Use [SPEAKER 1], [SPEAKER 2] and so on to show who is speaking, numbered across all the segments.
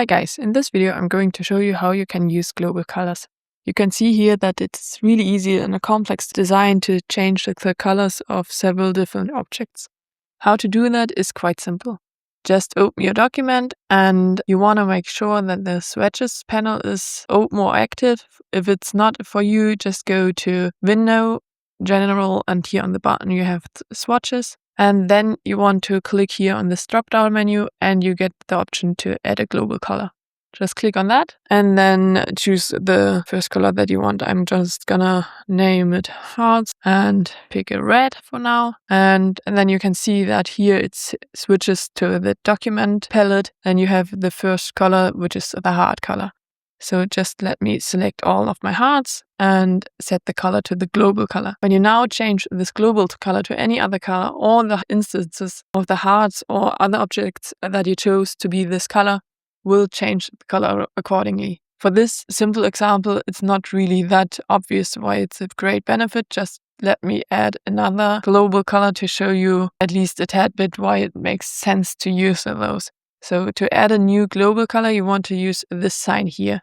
[SPEAKER 1] Hi guys, in this video I'm going to show you how you can use global colors. You can see here that it's really easy in a complex design to change the colors of several different objects. How to do that is quite simple. Just open your document and you want to make sure that the swatches panel is open or active. If it's not for you, just go to Window, General, and here on the bottom you have swatches. And then you want to click here on this drop-down menu and you get the option to add a global color. Just click on that and then choose the first color that you want. I'm just gonna name it Hearts and pick a red for now. And then you can see that here it switches to the document palette and you have the first color, which is the heart color. So just let me select all of my hearts and set the color to the global color. When you now change this global color to any other color, all the instances of the hearts or other objects that you chose to be this color will change the color accordingly. For this simple example, it's not really that obvious why it's a great benefit. Just let me add another global color to show you at least a tad bit why it makes sense to use those. So to add a new global color, you want to use this sign here.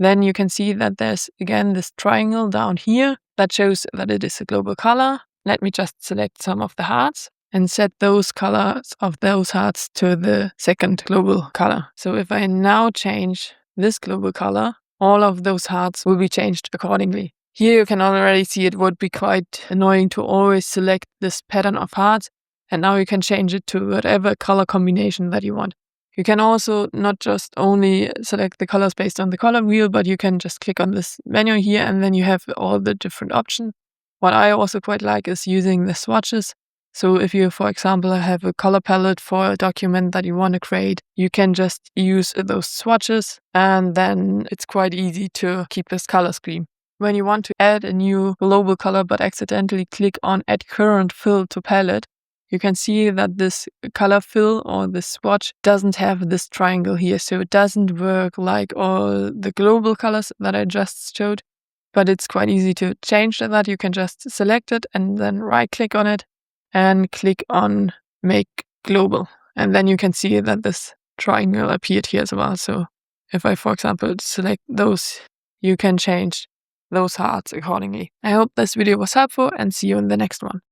[SPEAKER 1] Then you can see that there's again this triangle down here that shows that it is a global color. Let me just select some of the hearts and set those colors of those hearts to the second global color. So if I now change this global color, all of those hearts will be changed accordingly. Here you can already see it would be quite annoying to always select this pattern of hearts, and now you can change it to whatever color combination that you want. You can also not just only select the colors based on the color wheel, but you can just click on this menu here and then you have all the different options. What I also quite like is using the swatches. So if you, for example, have a color palette for a document that you want to create, you can just use those swatches and then it's quite easy to keep this color scheme. When you want to add a new global color but accidentally click on Add Current Fill to Palette, you can see that this color fill or this swatch doesn't have this triangle here. So it doesn't work like all the global colors that I just showed, but it's quite easy to change that. You can just select it and then right click on it and click on Make Global. And then you can see that this triangle appeared here as well. So if I, for example, select those, you can change those hearts accordingly. I hope this video was helpful and see you in the next one.